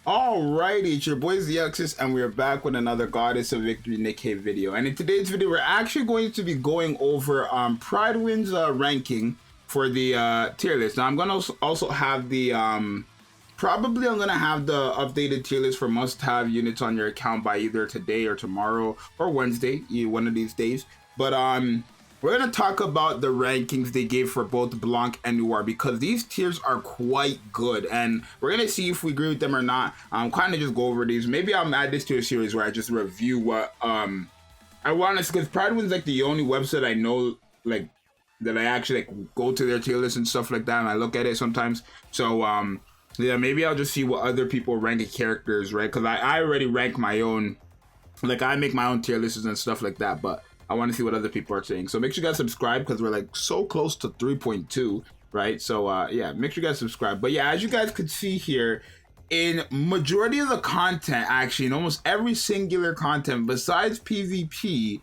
Alrighty, it's your boy Zxous, and we're back with another Goddess of Victory Nikke video. And in today's video, we're actually going to be going over Pridewind's ranking for the tier list. Now, I'm gonna also have the probably I'm gonna have the updated tier list for must-have units on your account by either today or tomorrow or Wednesday, one of these days. But we're going to talk about the rankings they gave for both Blanc and Noir, because these tiers are quite good, and we're going to see if we agree with them or not. Kind of just go over these. Maybe I'll add this to a series where I just review what I want to, because Pridewind's like the only website I know like that I actually like go to their tier list and stuff like that, and I look at it sometimes. So yeah, maybe I'll just see what other people rank characters, right? Because I already rank my own, like I make my own tier lists and stuff like that, but I want to see what other people are saying. So make sure you guys subscribe, because we're like so close to 3.2, right? So yeah, make sure you guys subscribe. But yeah, as you guys could see here, in majority of the content, actually in almost every singular content besides PvP,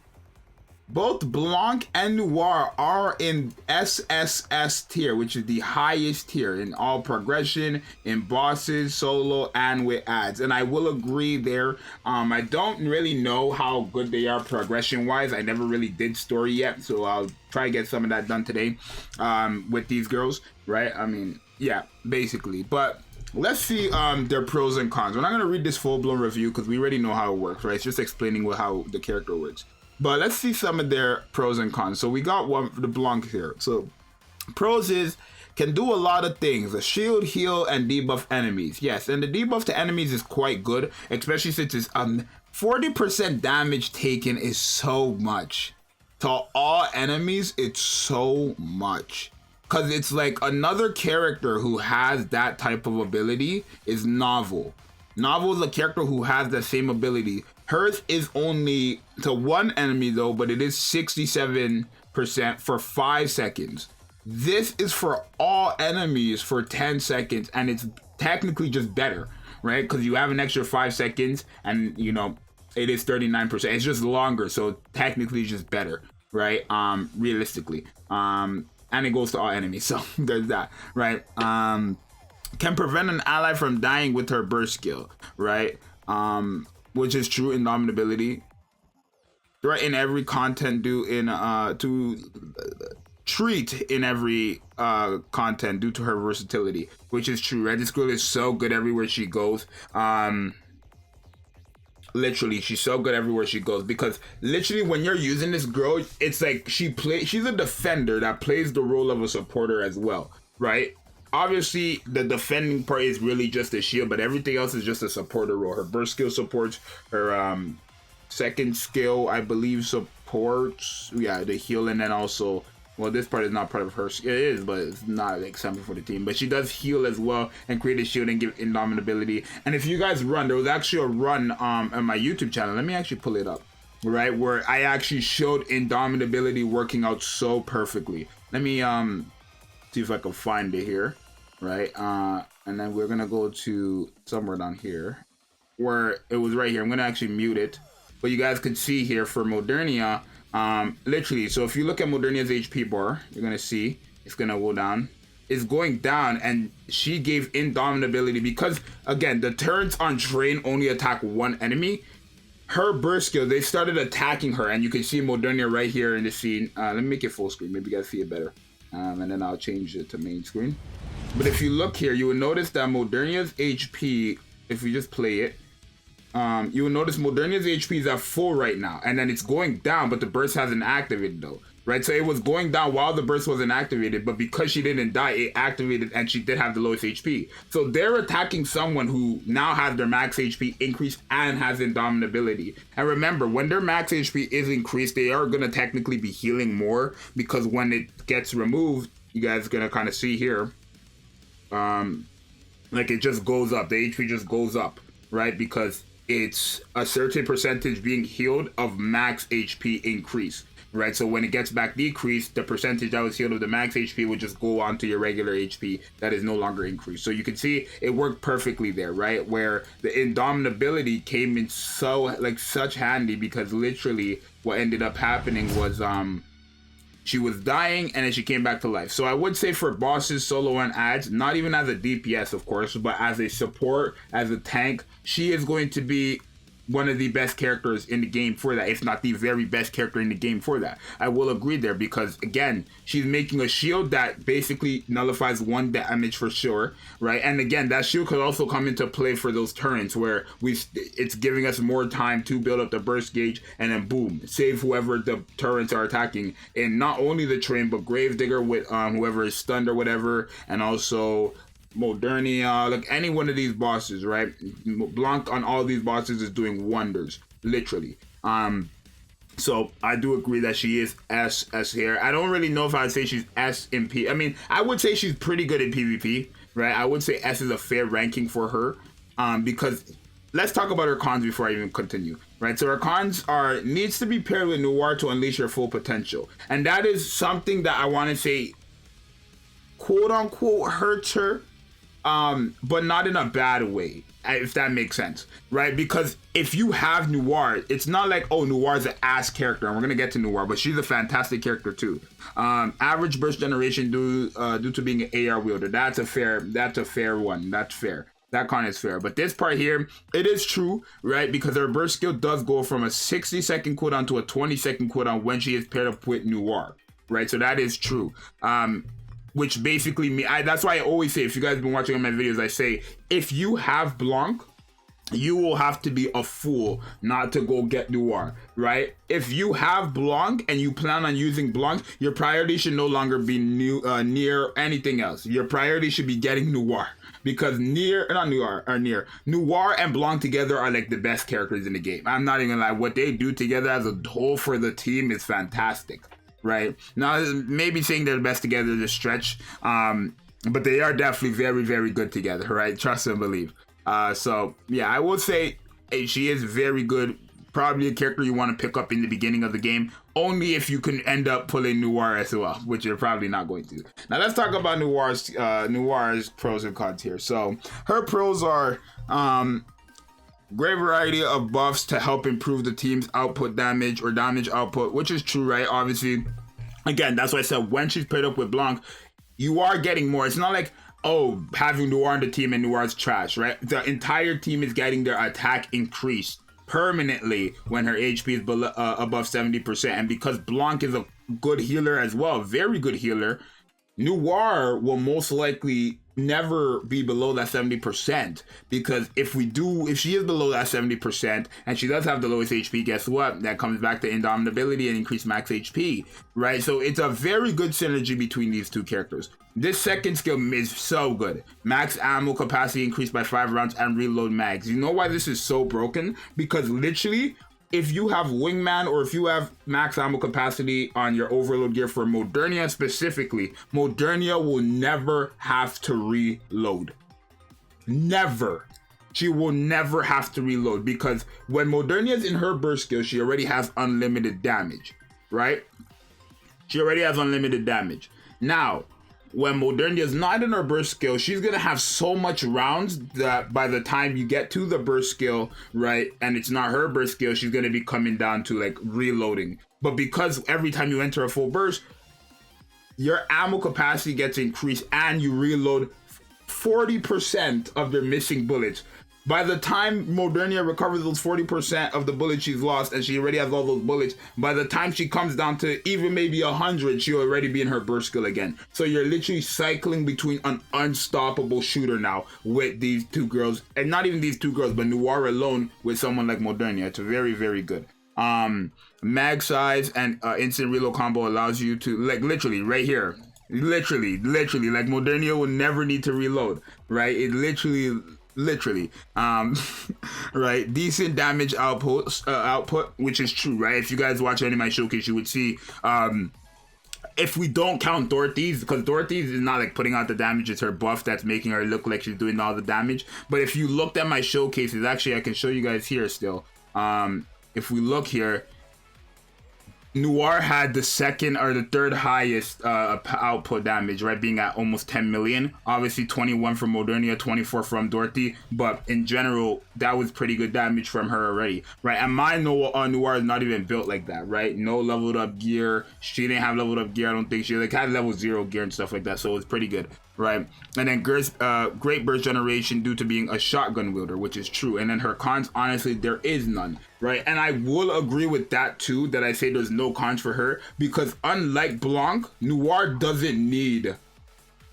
both Blanc and Noir are in SSS tier, which is the highest tier in all progression, in bosses, solo, and with ads. And I will agree there. I don't really know how good they are progression wise. I never really did story yet, so I'll try to get some of that done today with these girls, right? I mean, yeah, basically. But let's see their pros and cons. We're not gonna read this full-blown review because we already know how it works, right? It's just explaining how the character works. But let's see some of their pros and cons. So we got one for the Blanc here. So pros is, can do a lot of things. A shield, heal, and debuff enemies. Yes, and the debuff to enemies is quite good, especially since it's 40% damage taken is so much. To all enemies, it's so much. Because it's like another character who has that type of ability is Novel. Novel is a character who has the same ability. Hers is only to one enemy though, but it is 67% for 5 seconds. This is for all enemies for 10 seconds, and it's technically just better, right? Because you have an extra 5 seconds, and you know, it is 39%. It's just longer, so technically it's just better, right? Realistically. And it goes to all enemies, so there's that, right? Can prevent an ally from dying with her burst skill, right? Which is true. Indomitability, right? In every content due in to treat in every content due to her versatility, which is true, right? This girl is so good everywhere she goes. Literally, she's so good everywhere she goes, because literally when you're using this girl, it's like she's a defender that plays the role of a supporter as well, right? Obviously, the defending part is really just a shield, but everything else is just a supporter role. Her burst skill supports, her second skill, I believe, supports, yeah, the heal, and then also, well, this part is not part of her, it is, but it's not like something for the team. But she does heal as well, and create a shield and give indomitability. And if you guys run, there was actually a run on my YouTube channel. Let me actually pull it up, right, where I actually showed indomitability working out so perfectly. Let me see if I can find it here. Right, and then we're gonna go to somewhere down here where it was right here. I'm gonna actually mute it, but you guys can see here for Modernia, literally. So if you look at Modernia's HP bar, you're gonna see it's gonna go down. It's going down, and she gave indomitability because, again, the turrets on train only attack one enemy. Her burst skill, they started attacking her, and you can see Modernia right here in the scene. Let me make it full screen, maybe you guys see it better, and then I'll change it to main screen. But if you look here, you will notice that Modernia's HP, if we just play it, you will notice Modernia's HP is at full right now, and then it's going down, but the burst hasn't activated though, right? So it was going down while the burst wasn't activated, but because she didn't die, it activated, and she did have the lowest HP. So they're attacking someone who now has their max HP increased and has indomitability. And remember, when their max HP is increased, they are gonna technically be healing more, because when it gets removed, you guys are gonna kind of see here, like it just goes up, the HP just goes up, right? Because it's a certain percentage being healed of max HP increase, right? So when it gets back decreased, the percentage that was healed of the max HP would just go on to your regular HP that is no longer increased. So you can see it worked perfectly there, right? Where the indomitability came in so, like, such handy, because literally what ended up happening was She was dying, and then she came back to life. So I would say for bosses, solo, and ads, not even as a DPS, of course, but as a support, as a tank, she is going to be one of the best characters in the game for that, if not the very best character in the game for that. I will agree there, because again, she's making a shield that basically nullifies 1 damage for sure, right? And again, that shield could also come into play for those turrets where it's giving us more time to build up the burst gauge, and then boom, save whoever the turrets are attacking, and not only the train but Gravedigger with whoever is stunned or whatever, and also Modernia, like any one of these bosses, right? Blanc on all these bosses is doing wonders, literally. So I do agree that she is S here. I don't really know if I'd say she's S in P. I mean, I would say she's pretty good in PvP, right? I would say S is a fair ranking for her, because let's talk about her cons before I even continue, right? So her cons are, needs to be paired with Noir to unleash her full potential, and that is something that I want to say, quote unquote, hurts her. But not in a bad way, if that makes sense, right? Because if you have Noir, it's not like, oh, Noir's an ass character, and we're gonna get to Noir, but she's a fantastic character too. Average burst generation due to being an AR wielder. That's a fair one. That's fair. That con is fair. But this part here, it is true, right? Because her burst skill does go from a 60-second cooldown to a 20-second cooldown when she is paired up with Noir, right? So that is true. Which basically that's why I always say, if you guys have been watching my videos, I say, if you have Blanc, you will have to be a fool not to go get Noir, right? If you have Blanc and you plan on using Blanc, your priority should no longer be near anything else. Your priority should be getting Noir, because Noir and Blanc together are like the best characters in the game. I'm not even gonna lie, what they do together as a whole for the team is fantastic. Right now, maybe saying they're the best together is a stretch, but they are definitely very, very good together, right? Trust and believe. So yeah, I would say she is very good. Probably a character you want to pick up in the beginning of the game, only if you can end up pulling Noir as well, which you're probably not going to. Now let's talk about Noir's pros and cons here. So her pros are great variety of buffs to help improve the team's output damage or damage output, which is true, right? Obviously, again, that's why I said when she's paired up with Blanc, you are getting more. It's not like, oh, having Noir on the team and Noir's trash, right? The entire team is getting their attack increased permanently when her HP is below, above 70%. And because Blanc is a good healer as well, very good healer, Noir will most likely never be below that 70%, because if she is below that 70% and she does have the lowest HP, guess what? That comes back to indomitability and increased max HP, right? So it's a very good synergy between these two characters. This second skill is so good. Max ammo capacity increased by 5 rounds and reload mags. You know why this is so broken? Because literally, if you have Wingman or if you have max ammo capacity on your overload gear for Modernia specifically, Modernia will never have to reload. Never. She will never have to reload, because when Modernia is in her burst skill, she already has unlimited damage, right? She already has unlimited damage. Now, when Modernia is not in her burst skill, she's gonna have so much rounds that by the time you get to the burst skill, right, and it's not her burst skill, she's gonna be coming down to like reloading. But because every time you enter a full burst, your ammo capacity gets increased and you reload 40% of their missing bullets. By the time Modernia recovers those 40% of the bullets she's lost, and she already has all those bullets, by the time she comes down to even maybe 100, she'll already be in her burst skill again. So you're literally cycling between an unstoppable shooter now with these two girls, and not even these two girls, but Noir alone with someone like Modernia. It's very, very good. Mag size and instant reload combo allows you to, like, literally right here, literally like Modernia will never need to reload, right? It literally right, decent damage output, which is true, right? If you guys watch any of my showcase, you would see if we don't count Dorothy's, because Dorothy's is not like putting out the damage, it's her buff that's making her look like she's doing all the damage. But if you looked at my showcases, actually I can show you guys here still, if we look here, Noir had the second or the third highest output damage, right, being at almost 10 million. Obviously 21 from Modernia, 24 from Dorothy, but in general that was pretty good damage from her already, right? And my Noir is not even built like that, right? No leveled up gear. She didn't have leveled up gear. I don't think she like had level 0 gear and stuff like that, so it was pretty good, right? And then great burst generation due to being a shotgun wielder, which is true. And then her cons, honestly, there is none, right? And I will agree with that too, that I say there's no cons for her, because unlike Blanc, Noir doesn't need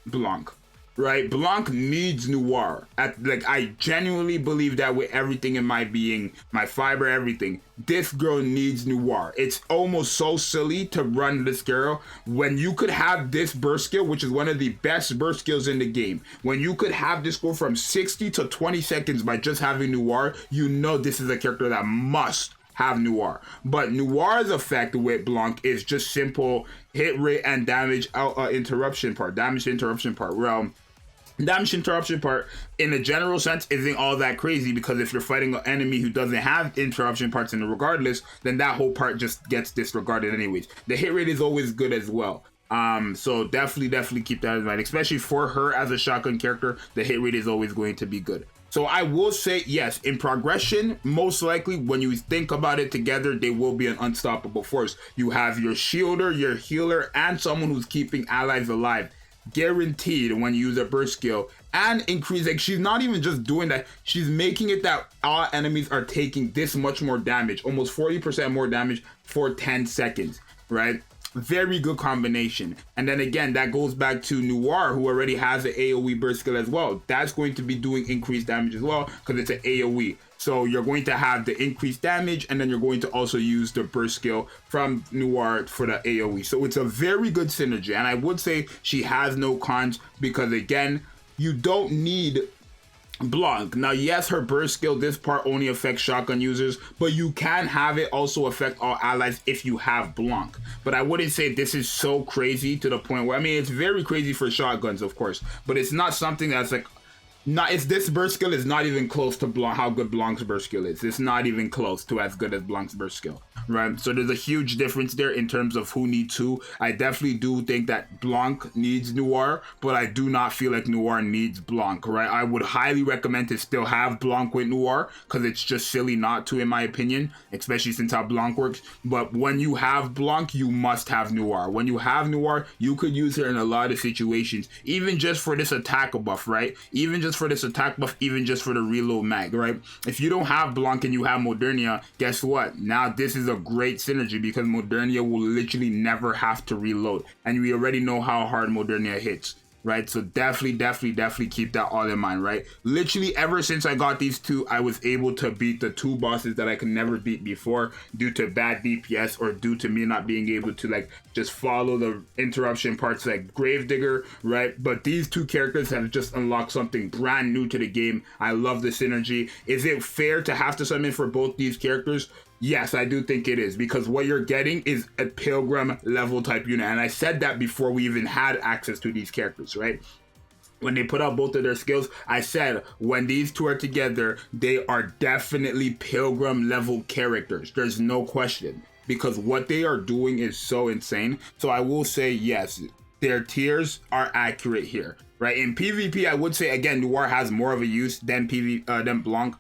Blanc, right? Blanc needs Noir. I genuinely believe that with everything in my being, my fiber, everything. This girl needs Noir. It's almost so silly to run this girl when you could have this burst skill, which is one of the best burst skills in the game. When you could have this go from 60 to 20 seconds by just having Noir, you know this is a character that must have Noir. But Noir's effect with Blanc is just simple hit rate and damage interruption part. Damage interruption part. Well, damage interruption part in a general sense isn't all that crazy, because if you're fighting an enemy who doesn't have interruption parts in it regardless, then that whole part just gets disregarded anyways. The hit rate is always good as well. So definitely keep that in mind, especially for her as a shotgun character. The hit rate is always going to be good. So I will say, yes, in progression, most likely when you think about it together, they will be an unstoppable force. You have your shielder, your healer, and someone who's keeping allies alive, guaranteed when you use a burst skill. And increase, like, she's not even just doing that, she's making it that all enemies are taking this much more damage, almost 40% more damage for 10 seconds, right? Very good combination. And then again, that goes back to Noir, who already has an AoE burst skill as well. That's going to be doing increased damage as well, because it's an AoE. So you're going to have the increased damage, and then you're going to also use the burst skill from Noir for the AoE. So it's a very good synergy, and I would say she has no cons, because again, you don't need Blanc. Now, yes, her burst skill, this part only affects shotgun users, but you can have it also affect all allies if you have Blanc. But I wouldn't say this is so crazy to the point where, I mean, it's very crazy for shotguns, of course, but it's not something that's like, this burst skill is not even close to Blanc, how good Blanc's burst skill is. It's not even close to as good as Blanc's burst skill, right? So there's a huge difference there in terms of who needs who. I definitely do think that Blanc needs Noir, but I do not feel like Noir needs Blanc, right? I would highly recommend to still have Blanc with Noir, because it's just silly not to, in my opinion, especially since how Blanc works. But when you have Blanc, you must have Noir. When you have Noir, you could use her in a lot of situations, even just for this attack buff, right? Even just for this attack buff, even just for the reload mag, right? If you don't have Blanc and you have Modernia, guess what? Now this is a great synergy, because Modernia will literally never have to reload, and we already know how hard Modernia hits, right? So definitely keep that all in mind, right? Literally ever since I got these two, I was able to beat the two bosses that I could never beat before due to bad DPS, or due to me not being able to like just follow the interruption parts like Gravedigger, right? But these two characters have just unlocked something brand new to the game. I love the synergy. Is it fair to have to summon for both these characters? Yes, I do think it is, because what you're getting is a Pilgrim level type unit. And I said that before we even had access to these characters, right? When they put out both of their skills, I said when these two are together, they are definitely Pilgrim level characters. There's no question, because what they are doing is so insane. So I will say, yes, their tiers are accurate here, right? In PvP, I would say, again, Noir has more of a use than Blanc,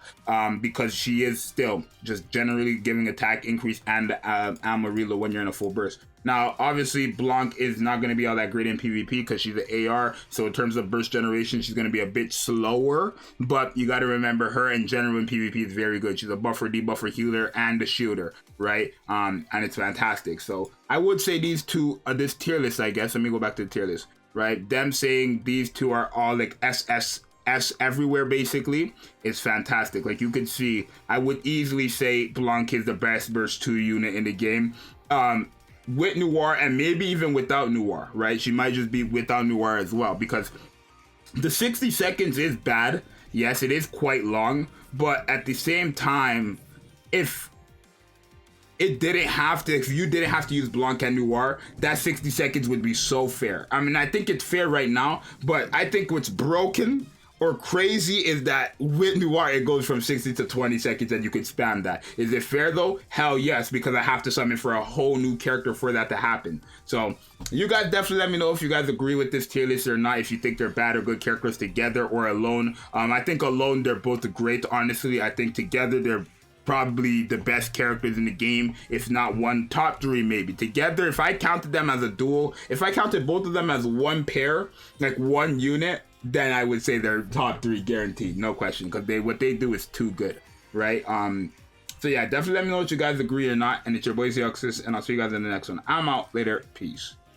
because she is still just generally giving attack increase and ammo reload when you're in a full burst. Now, obviously, Blanc is not going to be all that great in PvP because she's an AR, so in terms of burst generation, she's going to be a bit slower, but you got to remember, her in general in PvP is very good. She's a buffer, debuffer, healer, and a shielder, right? And it's fantastic. So I would say these two, this tier list, I guess, let me go back to the tier list, right? Them saying these two are all like SS everywhere basically is fantastic. Like you could see, I would easily say Blanc is the best burst 2 unit in the game. With Noir, and maybe even without Noir, right? She might just be without Noir as well, because the 60 seconds is bad. Yes, it is quite long, but at the same time, if you didn't have to use Blanc and Noir, that 60 seconds would be so fair. I mean, I think it's fair right now, but I think what's broken or crazy is that with Noir it goes from 60 to 20 seconds and you can spam that. Is it fair though? Hell yes, because I have to summon for a whole new character for that to happen. So you guys definitely let me know if you guys agree with this tier list or not, if you think they're bad or good characters together or alone. I think alone they're both great, honestly. I think together they're probably the best characters in the game, if not one, top 3 maybe. Together, if I counted them as a duel, if I counted both of them as one pair, like one unit, then I would say they're top 3 guaranteed, no question, because what they do is too good, right? So yeah, definitely let me know if you guys agree or not. And it's your boy Zxous, and I'll see you guys in the next one. I'm out. Later. Peace.